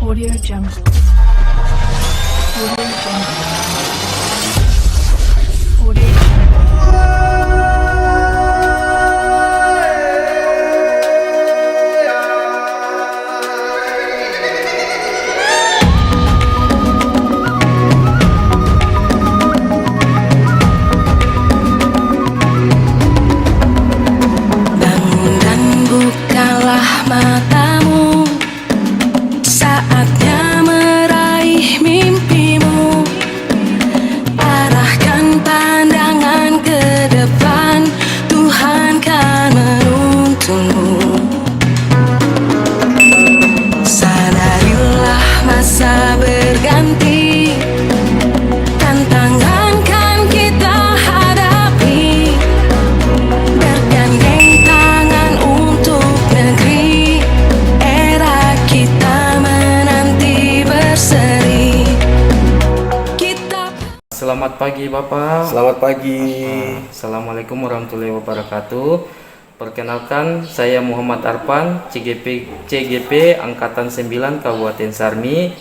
Audio Jungle. Audio Jungle. Audio Jungle. Bangun dan bukalah matamu, saatnya meraih mimpimu. Arahkan pandangan ke depan, Tuhan kan menuntunmu. Sadarilah masa berganti, tantangan kan kita hadapi. Bergandeng tangan untuk negeri, era kita menanti berseri. Selamat pagi Bapak. Selamat pagi. Assalamualaikum warahmatullahi wabarakatuh. Perkenalkan, saya Muhammad Arpan, CGP Angkatan 9 Kabupaten Sarmi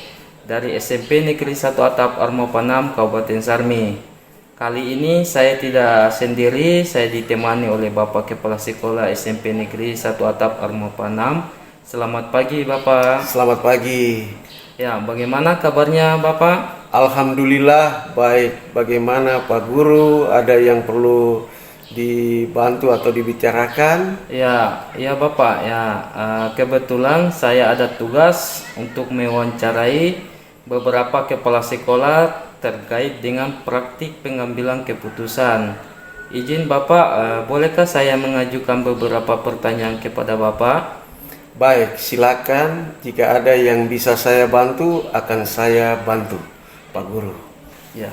dari SMP Negeri 1 Atap Armopanam Kabupaten Sarmi. Kali ini saya tidak sendiri, saya ditemani oleh Bapak Kepala Sekolah SMP Negeri 1 Atap Armopanam. Selamat pagi Bapak. Selamat pagi. Ya, bagaimana kabarnya Bapak? Alhamdulillah baik. Bagaimana Pak Guru? Ada yang perlu dibantu atau dibicarakan? Ya Bapak. Kebetulan saya ada tugas untuk mewawancarai beberapa kepala sekolah terkait dengan praktik pengambilan keputusan. Izin Bapak, bolehkah saya mengajukan beberapa pertanyaan kepada Bapak? Baik, silakan. Jika ada yang bisa saya bantu, akan saya bantu, Pak Guru. Ya.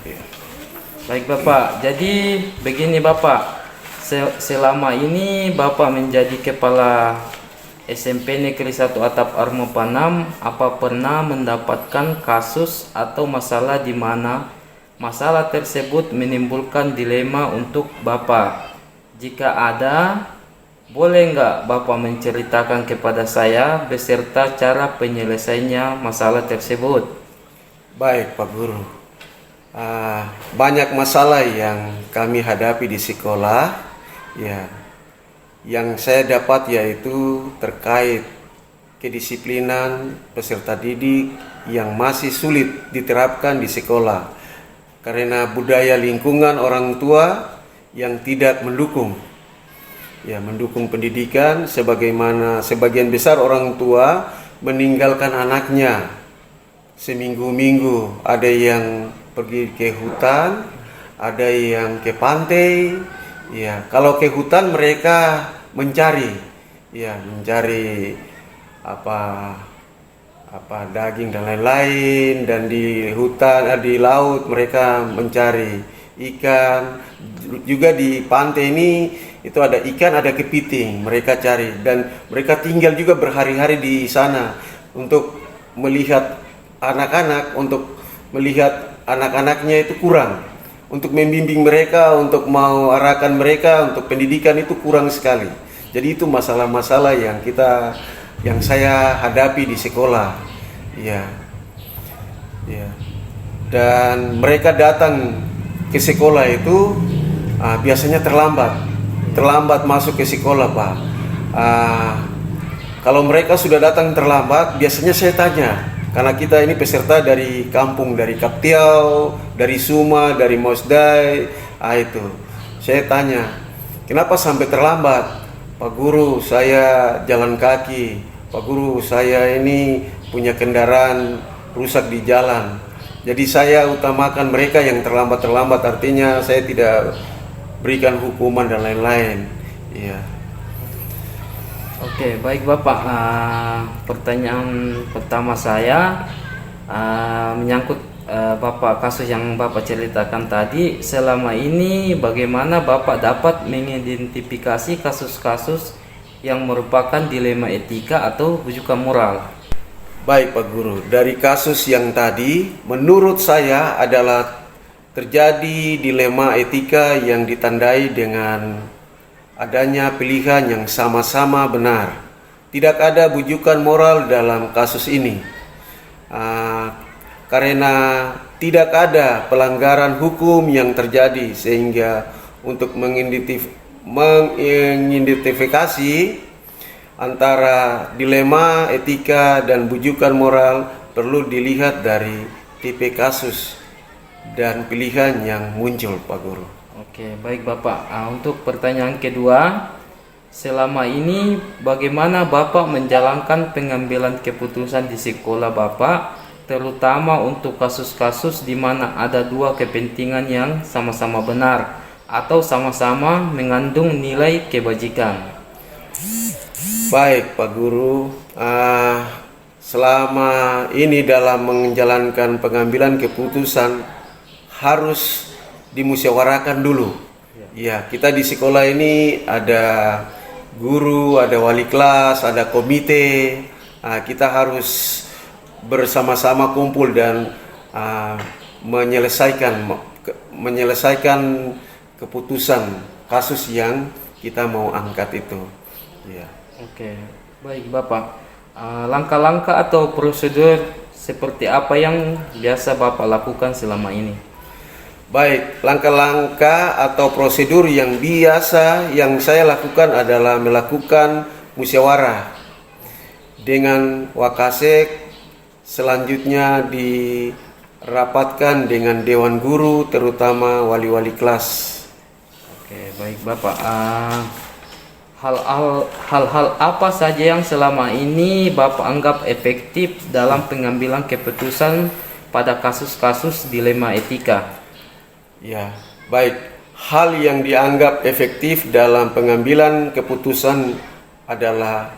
Baik Bapak, jadi begini Bapak, selama ini Bapak menjadi kepala SMP Negeri 1 Atap Armopanam, apa pernah mendapatkan kasus atau masalah di mana masalah tersebut menimbulkan dilema untuk Bapak? Jika ada, boleh nggak Bapak menceritakan kepada saya beserta cara penyelesaiannya masalah tersebut? Baik Pak Guru. Banyak masalah yang kami hadapi di sekolah. Ya, yang saya dapat yaitu terkait kedisiplinan peserta didik yang masih sulit diterapkan di sekolah karena budaya lingkungan orang tua yang tidak mendukung pendidikan, sebagaimana sebagian besar orang tua meninggalkan anaknya seminggu-minggu. Ada yang pergi ke hutan, ada yang ke pantai. Ya, kalau ke hutan mereka mencari daging dan lain-lain, dan di hutan, di laut mereka mencari ikan. Juga di pantai ini itu ada ikan, ada kepiting, mereka cari, dan mereka tinggal juga berhari-hari di sana untuk melihat anak-anaknya itu kurang. Untuk membimbing mereka, untuk mau arahkan mereka untuk pendidikan itu kurang sekali. Jadi itu masalah-masalah yang saya hadapi di sekolah. Ya. Dan mereka datang ke sekolah itu biasanya terlambat masuk ke sekolah, Pak. Kalau mereka sudah datang terlambat, biasanya saya tanya, karena kita ini peserta dari kampung, dari Kaptiau, dari Suma, dari Mosdai, itu. Saya tanya, kenapa sampai terlambat? Pak Guru, saya jalan kaki. Pak Guru, saya ini punya kendaraan rusak di jalan. Jadi saya utamakan mereka yang terlambat, artinya saya tidak berikan hukuman dan lain-lain. Iya. Oke, baik Bapak. Pertanyaan pertama saya menyangkut Bapak, kasus yang Bapak ceritakan tadi. Selama ini bagaimana Bapak dapat mengidentifikasi kasus-kasus yang merupakan dilema etika atau rujukan moral? Baik Pak Guru, dari kasus yang tadi menurut saya adalah terjadi dilema etika yang ditandai dengan adanya pilihan yang sama-sama benar. Tidak ada bujukan moral dalam kasus ini. Ah, karena tidak ada pelanggaran hukum yang terjadi, sehingga untuk mengidentifikasi antara dilema etika dan bujukan moral perlu dilihat dari tipe kasus dan pilihan yang muncul, Pak Guru. Oke, baik Bapak. Untuk pertanyaan kedua, selama ini bagaimana Bapak menjalankan pengambilan keputusan di sekolah Bapak, terutama untuk kasus-kasus di mana ada dua kepentingan yang sama-sama benar atau sama-sama mengandung nilai kebajikan? Baik, Pak Guru. Selama ini dalam menjalankan pengambilan keputusan harus dimusyawarahkan dulu. Ya, kita di sekolah ini ada guru, ada wali kelas, ada komite. Kita harus bersama-sama kumpul dan menyelesaikan keputusan kasus yang kita mau angkat itu. Ya. Oke, baik Bapak. Langkah-langkah atau prosedur seperti apa yang biasa Bapak lakukan selama ini? Baik, langkah-langkah atau prosedur yang biasa yang saya lakukan adalah melakukan musyawarah dengan Wakasek, selanjutnya dirapatkan dengan Dewan Guru, terutama wali-wali kelas. Oke, baik Bapak. Hal-hal apa saja yang selama ini Bapak anggap efektif dalam pengambilan keputusan pada kasus-kasus dilema etika? Ya, baik. Hal yang dianggap efektif dalam pengambilan keputusan adalah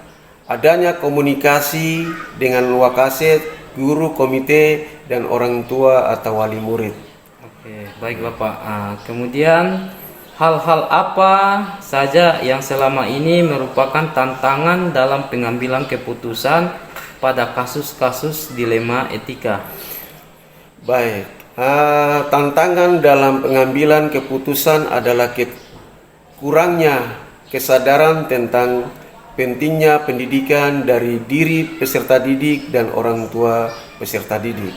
adanya komunikasi dengan Wakasek, guru, komite, dan orang tua atau wali murid. Oke, baik Bapak. Kemudian hal-hal apa saja yang selama ini merupakan tantangan dalam pengambilan keputusan pada kasus-kasus dilema etika? Baik, tantangan dalam pengambilan keputusan adalah kurangnya kesadaran tentang pentingnya pendidikan dari diri peserta didik dan orang tua peserta didik.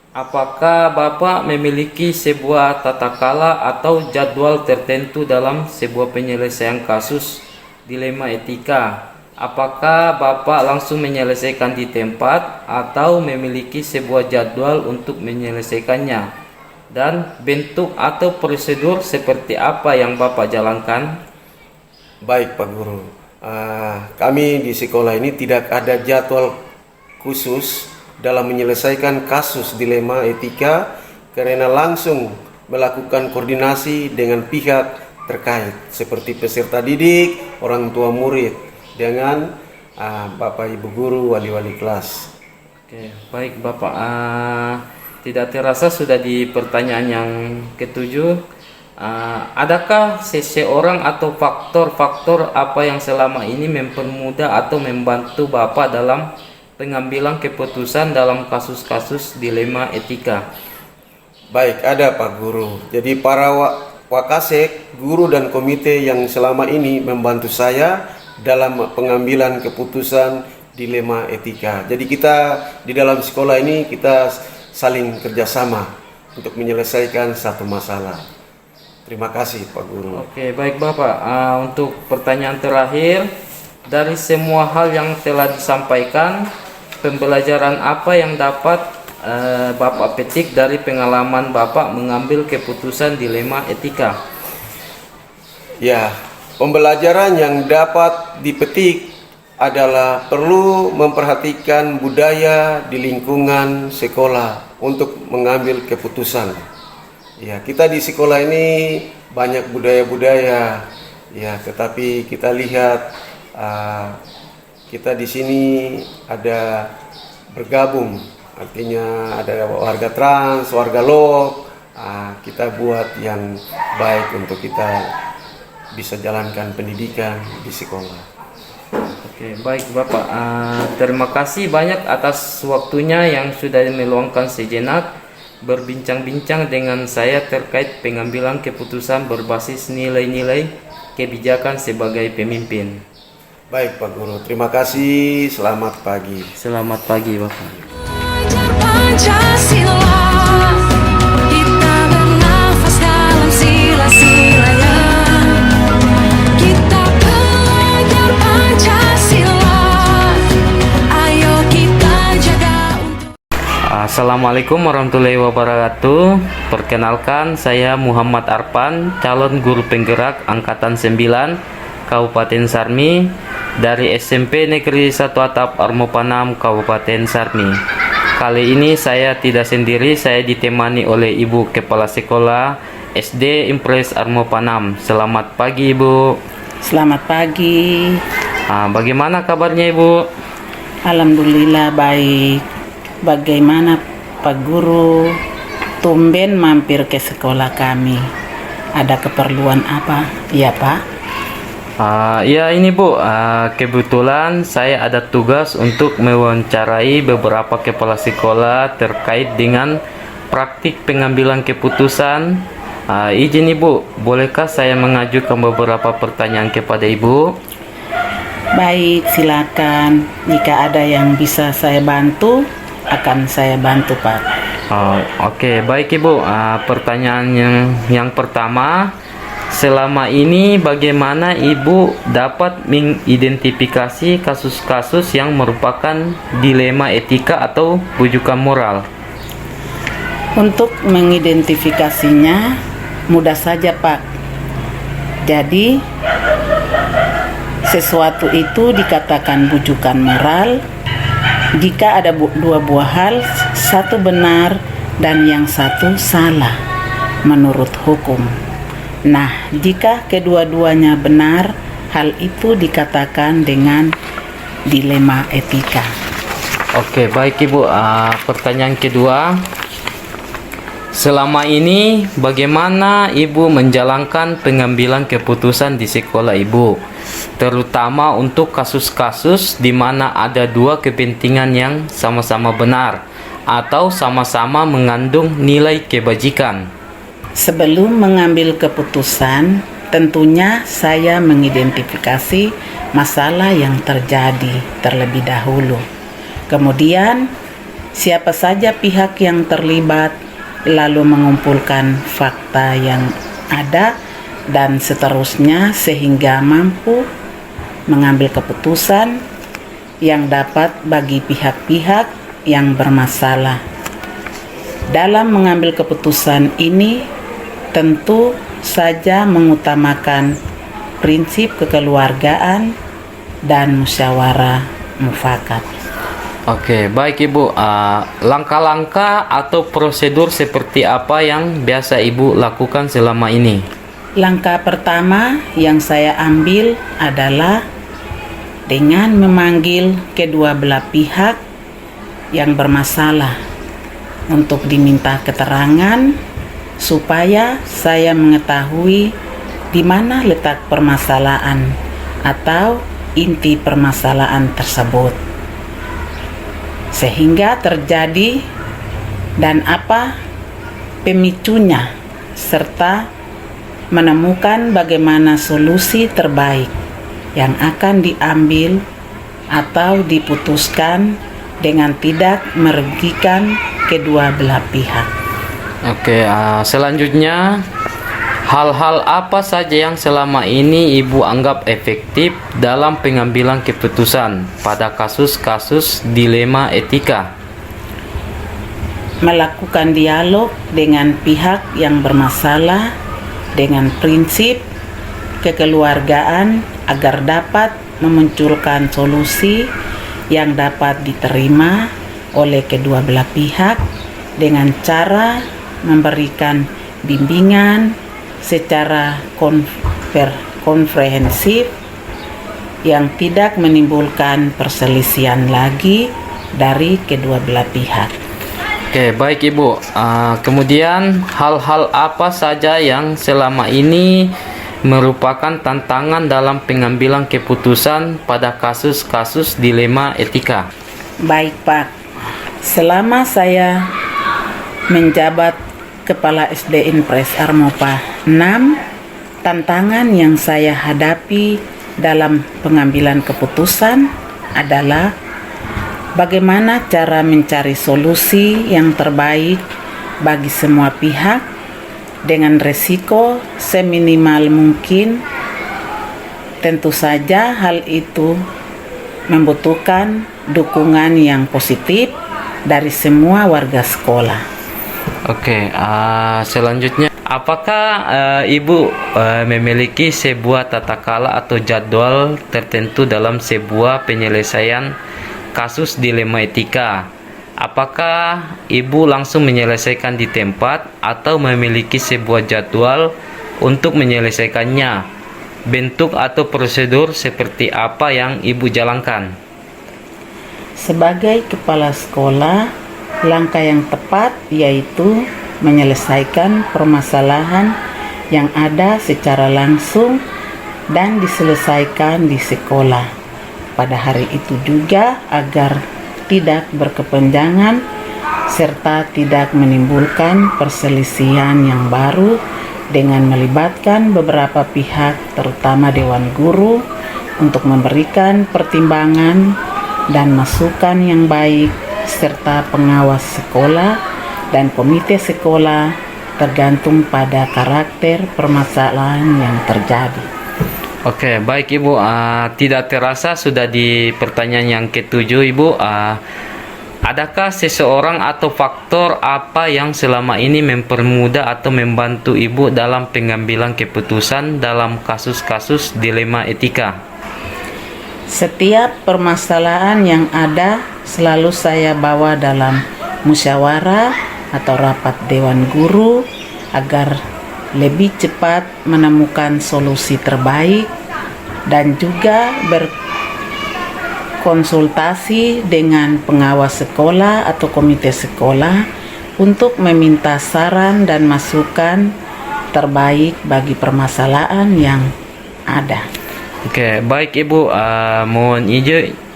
Apakah Bapak memiliki sebuah tata kala atau jadwal tertentu dalam sebuah penyelesaian kasus dilema etika? Apakah Bapak langsung menyelesaikan di tempat atau memiliki sebuah jadwal untuk menyelesaikannya? Dan bentuk atau prosedur seperti apa yang Bapak jalankan? Baik Pak Guru, kami di sekolah ini tidak ada jadwal khusus dalam menyelesaikan kasus dilema etika karena langsung melakukan koordinasi dengan pihak terkait seperti peserta didik, orang tua murid, dengan Bapak Ibu Guru, wali-wali kelas. Oke, baik Bapak. Tidak terasa sudah di pertanyaan yang ketujuh. Adakah seseorang atau faktor-faktor apa yang selama ini mempermudah atau membantu Bapak dalam pengambilan keputusan dalam kasus-kasus dilema etika? Baik, ada Pak Guru. Jadi para Wakasek, guru dan komite yang selama ini membantu saya dalam pengambilan keputusan dilema etika. Jadi kita di dalam sekolah ini kita saling kerjasama untuk menyelesaikan satu masalah. Terima kasih Pak Guru. Oke, baik Bapak. Untuk pertanyaan terakhir, dari semua hal yang telah disampaikan, pembelajaran apa yang dapat Bapak petik dari pengalaman Bapak mengambil keputusan dilema etika? Ya, pembelajaran yang dapat dipetik adalah perlu memperhatikan budaya di lingkungan sekolah untuk mengambil keputusan. Ya, kita di sekolah ini banyak budaya-budaya, ya, tetapi kita lihat kita di sini ada bergabung, artinya ada warga trans, warga lok. Kita buat yang baik untuk kita bisa jalankan pendidikan di sekolah. Oke, baik Bapak. Terima kasih banyak atas waktunya yang sudah meluangkan sejenak berbincang-bincang dengan saya terkait pengambilan keputusan berbasis nilai-nilai kebijakan sebagai pemimpin. Baik Pak Guru, terima kasih. Selamat pagi. Selamat pagi Bapak. Pancasila, kita bernafas dalam sila-silanya. Kita belajar Pancasila, ayo kita jaga untuk. Assalamualaikum warahmatullahi wabarakatuh. Perkenalkan, saya Muhammad Arpan, calon guru penggerak Angkatan 9 Kabupaten Sarmi dari SMP Negeri 1 Atap Armopanam Kabupaten Sarmi. Kali ini saya tidak sendiri, saya ditemani oleh Ibu Kepala Sekolah SD Impres Armopanam. Selamat pagi Ibu. Selamat pagi. Bagaimana kabarnya Ibu? Alhamdulillah baik. Bagaimana Pak Guru? Tumben mampir ke sekolah kami. Ada keperluan apa? Ya Pak? Ya ini Bu, kebetulan saya ada tugas untuk mewawancarai beberapa kepala sekolah terkait dengan praktik pengambilan keputusan. Izin Ibu, bolehkah saya mengajukan beberapa pertanyaan kepada Ibu? Baik, silakan. Jika ada yang bisa saya bantu, akan saya bantu Pak. Oke, baik Ibu. Pertanyaan yang pertama, selama ini bagaimana Ibu dapat mengidentifikasi kasus-kasus yang merupakan dilema etika atau bujukan moral? Untuk mengidentifikasinya mudah saja Pak. Jadi sesuatu itu dikatakan bujukan moral jika ada dua buah hal, satu benar dan yang satu salah menurut hukum. Nah, jika kedua-duanya benar, hal itu dikatakan dengan dilema etika. Oke, baik Ibu. Pertanyaan kedua, selama ini bagaimana Ibu menjalankan pengambilan keputusan di sekolah Ibu, terutama untuk kasus-kasus di mana ada dua kepentingan yang sama-sama benar atau sama-sama mengandung nilai kebajikan? Sebelum mengambil keputusan, tentunya saya mengidentifikasi masalah yang terjadi terlebih dahulu. Kemudian, siapa saja pihak yang terlibat, lalu mengumpulkan fakta yang ada dan seterusnya sehingga mampu mengambil keputusan yang dapat bagi pihak-pihak yang bermasalah. Dalam mengambil keputusan ini tentu saja mengutamakan prinsip kekeluargaan dan musyawarah mufakat. Oke, baik Ibu. Langkah-langkah atau prosedur seperti apa yang biasa Ibu lakukan selama ini? Langkah pertama yang saya ambil adalah dengan memanggil kedua belah pihak yang bermasalah untuk diminta keterangan supaya saya mengetahui di mana letak permasalahan atau inti permasalahan tersebut, sehingga terjadi dan apa pemicunya, serta menemukan bagaimana solusi terbaik yang akan diambil atau diputuskan dengan tidak merugikan kedua belah pihak. Oke, selanjutnya, hal-hal apa saja yang selama ini Ibu anggap efektif dalam pengambilan keputusan pada kasus-kasus dilema etika? Melakukan dialog dengan pihak yang bermasalah dengan prinsip kekeluargaan agar dapat memunculkan solusi yang dapat diterima oleh kedua belah pihak dengan cara memberikan bimbingan secara komprehensif yang tidak menimbulkan perselisihan lagi dari kedua belah pihak. Oke, baik Ibu. Kemudian hal-hal apa saja yang selama ini merupakan tantangan dalam pengambilan keputusan pada kasus-kasus dilema etika? Baik Pak, selama saya menjabat Kepala SD Impres Armopa 6, tantangan yang saya hadapi dalam pengambilan keputusan adalah bagaimana cara mencari solusi yang terbaik bagi semua pihak dengan resiko seminimal mungkin. Tentu saja hal itu membutuhkan dukungan yang positif dari semua warga sekolah. Oke, selanjutnya, apakah Ibu memiliki sebuah tata cara atau jadwal tertentu dalam sebuah penyelesaian kasus dilema etika? Apakah Ibu langsung menyelesaikan di tempat atau memiliki sebuah jadwal untuk menyelesaikannya? Bentuk atau prosedur seperti apa yang Ibu jalankan? Sebagai kepala sekolah, langkah yang tepat yaitu menyelesaikan permasalahan yang ada secara langsung dan diselesaikan di sekolah pada hari itu juga agar tidak berkepanjangan serta tidak menimbulkan perselisihan yang baru dengan melibatkan beberapa pihak terutama Dewan Guru untuk memberikan pertimbangan dan masukan yang baik serta pengawas sekolah dan komite sekolah tergantung pada karakter permasalahan yang terjadi. Oke, baik Ibu. Tidak terasa sudah di pertanyaan yang ketujuh, Ibu. Adakah seseorang atau faktor apa yang selama ini mempermudah atau membantu Ibu dalam pengambilan keputusan dalam kasus-kasus dilema etika? Setiap permasalahan yang ada selalu saya bawa dalam musyawarah atau rapat Dewan Guru agar lebih cepat menemukan solusi terbaik dan juga berkonsultasi dengan pengawas sekolah atau komite sekolah untuk meminta saran dan masukan terbaik bagi permasalahan yang ada. Oke, baik Ibu.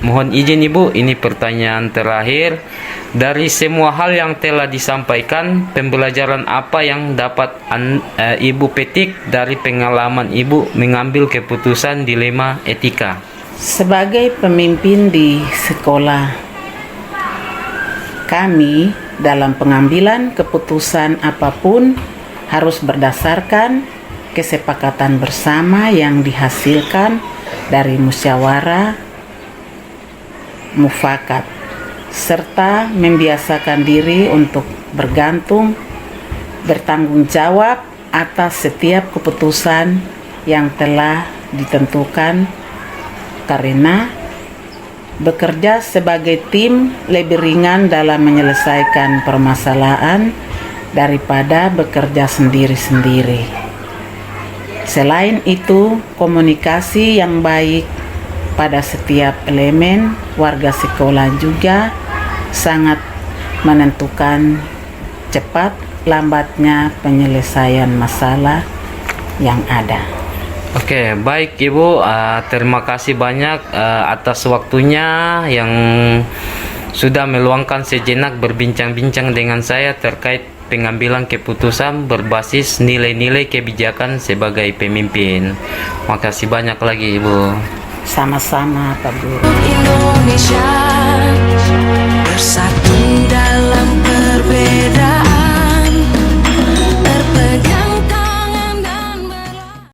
Mohon izin Ibu, ini pertanyaan terakhir. Dari semua hal yang telah disampaikan, pembelajaran apa yang dapat Ibu petik dari pengalaman Ibu mengambil keputusan dilema etika? Sebagai pemimpin di sekolah kami, dalam pengambilan keputusan apapun harus berdasarkan kesepakatan bersama yang dihasilkan dari musyawarah mufakat, serta membiasakan diri untuk bertanggung jawab atas setiap keputusan yang telah ditentukan, karena bekerja sebagai tim lebih ringan dalam menyelesaikan permasalahan daripada bekerja sendiri-sendiri. Selain itu, komunikasi yang baik pada setiap elemen warga sekolah juga sangat menentukan cepat lambatnya penyelesaian masalah yang ada. Oke, baik Ibu. Terima kasih banyak atas waktunya yang sudah meluangkan sejenak berbincang-bincang dengan saya terkait pengambilan keputusan berbasis nilai-nilai kebijakan sebagai pemimpin. Makasih banyak lagi Ibu. Sama-sama Pak Guru. Indonesia bersatu dan